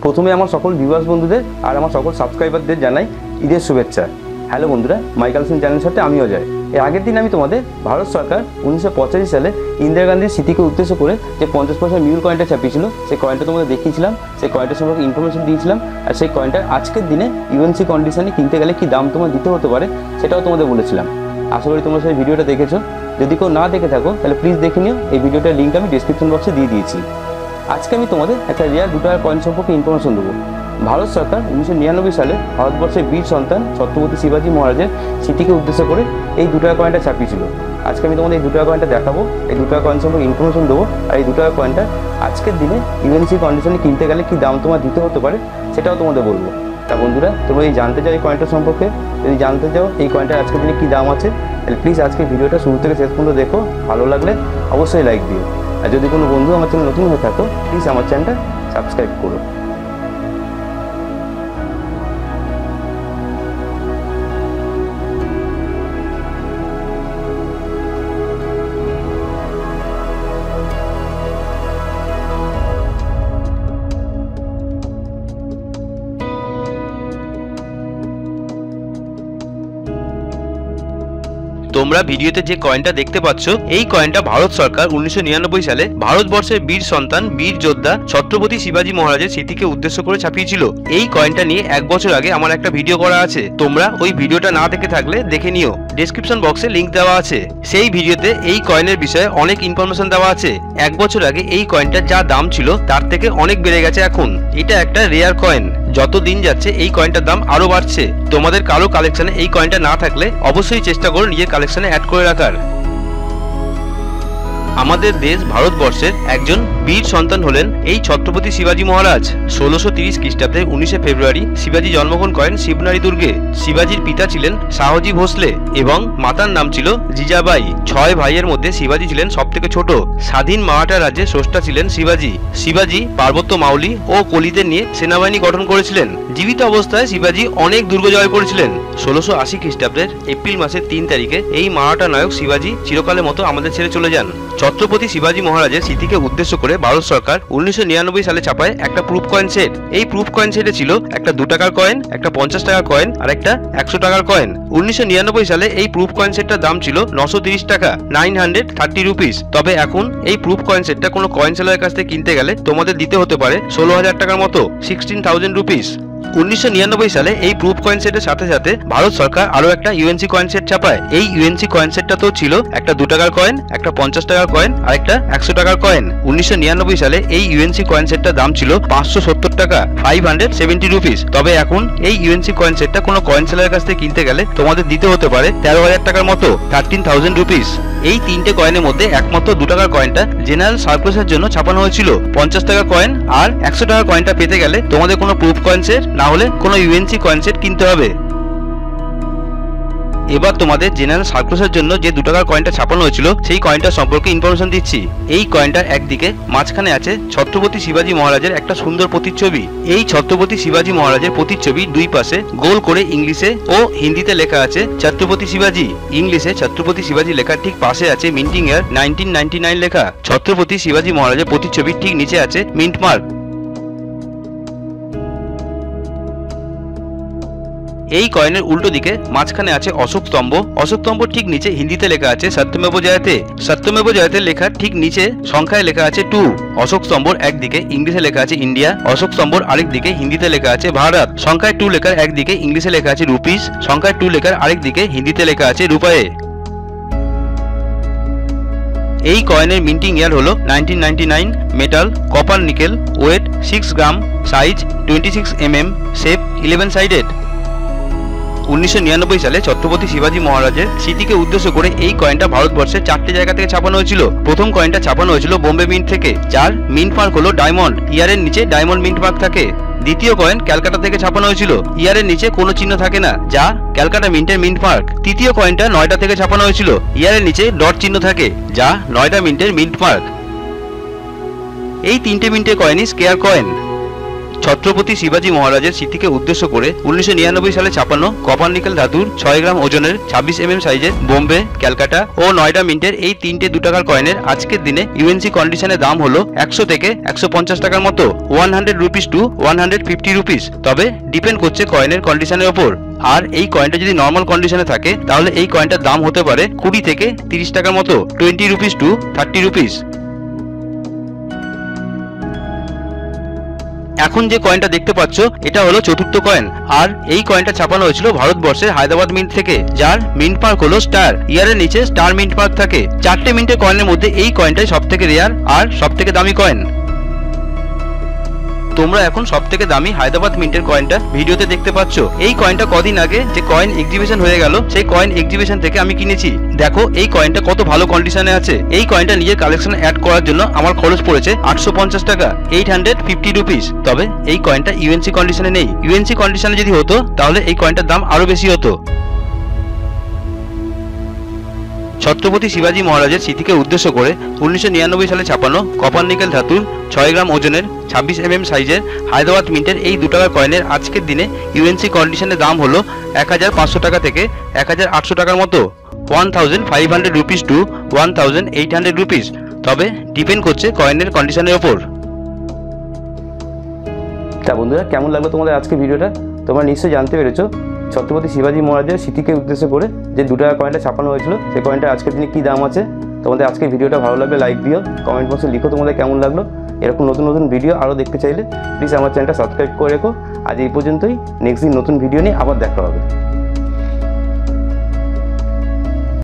প্রথমে আমার সকল ভিউয়ার্স বন্ধুদের আর আমার সকল সাবস্ক্রাইবারদের জানাই ঈদের শুভেচ্ছা। হ্যালো বন্ধুরা, মাই কালেকশন চ্যানেলের সাথে আমি অজয়। এর আগের দিন আমি তোমাদের ভারত সরকার 1985 সালে ইন্দিরা গান্ধীর স্মৃতিকে উদ্দেশ্য করে যে 50 পয়সার মিউল কয়েনটা ছাপিয়েছিল, সেই কয়েনটা তোমাদের দেখিয়েছিলাম, সেই কয়েনটার সম্পর্কে ইনফরমেশন দিয়েছিলাম। আর সেই কয়েনটা আজকের দিনে ইউএনসি কন্ডিশনে কিনতে গেলে কী দাম তোমার দিতে হতে পারে সেটাও তোমাদের বলেছিলাম। আশা করি তোমরা সেই ভিডিওটা দেখেছো। যদি কেউ না দেখে থাকো তাহলে প্লিজ দেখে নিও। এই ভিডিওটার লিঙ্ক আমি ডিসক্রিপশন বক্সে দিয়ে দিয়েছি। আজকে আমি তোমাদের একটা রেয়ার 2 টাকার কয়েন সম্পর্কে ইনফরমেশন দেবো। ভারত সরকার 1999 সালে ভারতবর্ষের বীর সন্তান ছত্রপতি শিবাজি মহারাজের স্মৃতিকে উদ্দেশ্য করে এই 2 টাকা কয়েনটা ছাপিয়েছিল। আজকে আমি তোমাদের এই 2 টাকা কয়েনটা দেখাবো, এই 2 টাকা কয়েন সম্পর্কে ইনফরমেশন দেবো। আর এই 2 টাকা কয়েনটা আজকের দিনে ইউএনসি কন্ডিশনে কিনতে গেলে কী দাম তোমার দিতে হতে পারে সেটাও তোমাদের বলবো। তা বন্ধুরা, তোমরা এই জানতে চাও এই কয়েনটার সম্পর্কে, যদি জানতে চাও এই কয়েনটার আজকের দিনে কী দাম আছে, তাহলে প্লিজ আজকে ভিডিওটা শুরু থেকে শেষ পর্যন্ত দেখো। ভালো লাগলে অবশ্যই লাইক দিও। আর যদি কোনো বন্ধু আমার চ্যানেল নতুন হয়ে থাকো প্লিজ আমার চ্যানেলটা সাবস্ক্রাইব করো। তোমরা ভিডিওতে যে কয়েনটা দেখতে পাচ্ছ, এই কয়েনটা ভারত সরকার 1999 সালে ভারতবর্ষের বীর সন্তান বীর যোদ্ধা ছত্রপতি শিবাজি মহারাজের স্মৃতিকে উদ্দেশ্য করে ছাপিয়েছিল। এই কয়েনটা নিয়ে 1 বছর আগে আমার একটা ভিডিও করা আছে, তোমরা ওই ভিডিওটা না দেখে থাকলে দেখে নিও। ডেসক্রিপশন বক্সে লিংক দেওয়া আছে। সেই ভিডিওতে এই কয়েনের বিষয়ে অনেক ইনফরমেশন দেওয়া আছে। 1 বছর আগে এই কয়েনটা যা দাম ছিল তার থেকে অনেক বেড়ে গেছে এখন। এটা একটা রেয়ার কয়েন, যত দিন যাচ্ছে এই কয়েনটার দাম আরো বাড়ছে। তোমাদের কারো কালেকশনে এই কয়েনটা না থাকলে অবশ্যই চেষ্টা করো নিজের কালেকশনে অ্যাড করে রাখার। আমাদের দেশ ভারতবর্ষের একজন বীর সন্তান হলেন এই ছত্রপতি শিবাজি মহারাজ। 1630 খ্রিস্টাব্দে 19 ফেব্রুয়ারি শিবাজি জন্মগ্রহণ করেন শিবনারী দুর্গে। শিবাজির পিতা ছিলেন শাহজি ভোসলে এবং মাতার নাম ছিল জিজাবাই। 6 ভাইয়ের মধ্যে শিবাজি ছিলেন সবথেকে ছোট। স্বাধীন মারাঠা রাজ্যের স্রষ্টা ছিলেন শিবাজি। শিবাজি পার্বত্য মাউলি ও কলিদের নিয়ে সেনাবাহিনী গঠন করেছিলেন। জীবিত অবস্থায় শিবাজি অনেক দুর্গ জয় করেছিলেন। 1680 খ্রিস্টাব্দের এপ্রিল মাসের 3 তারিখে এই মারাঠা নায়ক শিবাজি চিরকালের মতো আমাদের ছেড়ে চলে যান। ছত্রপতি শিবাজি মহারাজের স্মৃতিকে উদ্দেশ্য করে ভারত সরকার 1999 সালে ছাপায় একটা প্রুফ কয়েন সেট। এই প্রুফ কয়েন সেটে ছিল একটা 2 টাকার কয়েন, একটা 50 টাকার কয়েন আর একটা 100 টাকার কয়েন। 1999 সালে এই প্রুফ কয়েন সেটটার দাম ছিল 930 টাকা, 930 রুপিস। তবে এখন এই প্রুফ কয়েন সেটটা কোনো কয়েন সেলারের কাছ থেকে কিনতে গেলে তোমাদের দিতে হতে পারে 16,000 টাকার মতো, 16,000 রুপিস। 1999 সালে এই প্রুফ কয়েন সেটের সাথে সাথে ভারত সরকার আরো একটা ইউএনসি কয়েন সেট ছাপায়। এই ইউএনসি কয়েন সেটটা তো ছিল একটা 2 টাকার কয়েন, একটা 50 টাকার কয়েন আর একটা 100 টাকার কয়েন। 1999 সালে এই ইউএনসি কয়েন সেটটার দাম ছিল 570 টাকা, 570 রুপিস। তবে এখন এই ইউএনসি কয়েন সেটটা কোনো কয়েন সেলারের কাছ থেকে কিনতে গেলে তোমাদের দিতে হতে পারে 13,000 টাকার মতো, 13,000 রুপিস। এই 3টে কয়েনের মধ্যে একমাত্র 2 টাকার কয়েনটা জেনারেল সার্কুলাসের জন্য ছাপানো হয়েছিল। 50 টাকার কয়েন আর 100 টাকার কয়েনটা পেতে গেলে তোমাদের কোনো প্রুফ কয়েন সেট না হলে কোনো ইউএনসি কয়েন সেট কিনতে হবে। এবার তোমাদের জেনারেল সার্কুলাসের জন্য যে 2 টাকার কয়েনটা ছাপানো হয়েছিল সেই কয়েনটার সম্পর্কে ইনফরমেশন দিচ্ছি। এই কয়েনটার একদিকে মাঝখানে আছে ছত্রপতি শিবাজি মহারাজের একটা সুন্দর প্রতিচ্ছবি। এই ছত্রপতি শিবাজি মহারাজের প্রতিচ্ছবি দুই পাশে গোল করে ইংলিশে ও হিন্দিতে লেখা আছে ছত্রপতি শিবাজি। ইংলিশে ছত্রপতি শিবাজি লেখার ঠিক পাশে আছে মিন্টিং ইয়ার 1999 লেখা। ছত্রপতি শিবাজি মহারাজের প্রতিচ্ছবি ঠিক নিচে আছে মিন্ট মার্ক। এই কয়েনের উল্টো দিকে মাঝখানে আছে অশোক স্তম্ভ। অশোক স্তম্ভ ঠিক নিচে হিন্দিতে লেখা আছে সত্যমেব জয়তে। সত্যমেব জয়তে লেখার ঠিক নিচে সংখ্যায় লেখা আছে 2। অশোক স্তম্ভর একদিকে ইংলিশে লেখা আছে ইন্ডিয়া, অশোক স্তম্ভর আরেক দিকে হিন্দিতে লেখা আছে ভারত। সংখ্যায় 2 লেখার একদিকে ইংলিশে লেখা আছে রুপিস, সংখ্যায় 2 লেখার আরেক দিকে হিন্দিতে লেখা আছে রুপায়ে। এই কয়েনের মিন্টিং ইয়ার হলো 1999। মেটাল কপার নিকেল, ওয়েট 6 গ্রাম, সাইজ 26 mm, শেপ 11 সাইডেড। 1999 সালে ছত্রপতি শিবাজি মহারাজের স্মৃতিকে উদ্দেশ্য করে এই কয়েনটা ভারতবর্ষের 4টে জায়গা থেকে ছাপানো হয়েছিল। প্রথম কয়েনটা ছাপানো হয়েছিল বোম্বে মিন্ট থেকে, যার মিন্ট মার্ক হলো ডায়মন্ড। ইয়ারের নিচে ডায়মন্ড মিন্ট মার্ক থাকে। দ্বিতীয় কয়েন ক্যালকাটা থেকে ছাপানো হয়েছিল, ইয়ারের নিচে কোনো চিহ্ন থাকে না, যা ক্যালকাটা মিন্টের মিন্ট মার্ক। তৃতীয় কয়েনটা নয়ডা থেকে ছাপানো হয়েছিল, ইয়ারের নিচে ডট চিহ্ন থাকে, যা নয়ডা মিন্টের মিন্ট মার্ক। এই 3টে মিন্টের কয়েনই স্কেয়ার কয়েন। ছত্রপতি শিবাজী মহারাজের স্মৃতিকে উদ্দেশ্য করে 1999 সালে ছাপানো কপার নিকেল ধাতুর 6 গ্রাম ওজনের 26 সাইজের বোম্বে, ক্যালকাটা ও নয়ডা মিন্টের এই 3টে 2 টাকার কয়েনের আজকের দিনে ইউএনসি কন্ডিশনে দাম হলো 100 থেকে 150 টাকার মতো, 100 রুপিস টু 150 রুপিস। তবে ডিপেন্ড করছে কয়েনের কন্ডিশনের ওপর। আর এই কয়েনটা যদি নর্মাল কন্ডিশনে থাকে তাহলে এই কয়েনটার দাম হতে পারে 20 থেকে 30 টাকার মতো, 20 রুপিস টু 30 রুপিস। এখন যে কয়েনটা দেখতে পাচ্ছ এটা হলো চতুর্থ কয়েন, আর এই কয়েনটা ছাপানো হয়েছিল ভারতবর্ষের হায়দ্রাবাদ মিন্ট থেকে, যার মিন্ট মার্ক হলো স্টার। ইয়ারের নিচে স্টার মিন্ট মার্ক থাকে। 4টে মিন্টের কয়েনের মধ্যে এই কয়েনটাই সবথেকে রেয়ার আর সবথেকে দামি কয়েন। তোমরা এখন সবথেকে দামি হায়দ্রাবাদ মিন্টের কয়েনটা ভিডিওতে দেখতে পাচ্ছ। এই কয়েনটা কদিন আগে যে কয়েন এক্সিবিশন হয়ে গেল সেই কয়েন এক্সিবিশন থেকে আমি কিনেছি। দেখো এই কয়েনটা কত ভালো কন্ডিশনে আছে। এই কয়েনটা নিজের কালেকশনে অ্যাড করার জন্য আমার খরচ পড়েছে 850 টাকা, 850 রুপিস। তবে এই কয়েনটা ইউএনসি কন্ডিশনে নেই। ইউএনসি কন্ডিশনে যদি হতো তাহলে এই কয়েনটার দাম আরো বেশি হতো। ছত্রপতি শিবাজী মহারাজের স্মৃতিকে উদ্দেশ্য করে 1999 সালে ছাপানো কপার নিকেল ধাতুর 6 গ্রাম ওজনের 26 সাইজের হায়দ্রাবাদ মিন্টের এই 2 টাকার কয়েনের আজকের দিনে ইউএনসি কন্ডিশনের দাম হলো 1500 টাকা থেকে 1800 টাকার মতো, 1500 রুপিস টু 1800 রুপিস। তবে ডিপেন্ড করছে কয়েনের কন্ডিশনের ওপর। তা বন্ধুরা, কেমন লাগলো তোমাদের আজকে ভিডিওটা? তোমরা নিশ্চয়ই জানতে পেরেছো ছত্রপতি শিবাজী মহারাজের স্মৃতিকে উদ্দেশ্য করে যে 2 টাকার কয়েনটা ছাপানো হয়েছিল সেই কয়েনটা আজকের দিনে কী দাম আছে। তোমাদের আজকে ভিডিওটা ভালো লাগলে লাইক দিও, কমেন্ট বক্সে লিখো তোমাদের কেমন লাগলো। এরকম নতুন নতুন ভিডিও আরও দেখতে চাইলে প্লিজ আমার চ্যানেলটা সাবস্ক্রাইব করে রেখো। আজ এই পর্যন্তই, নেক্সট দিন নতুন ভিডিও নিয়ে আবার দেখা হবে।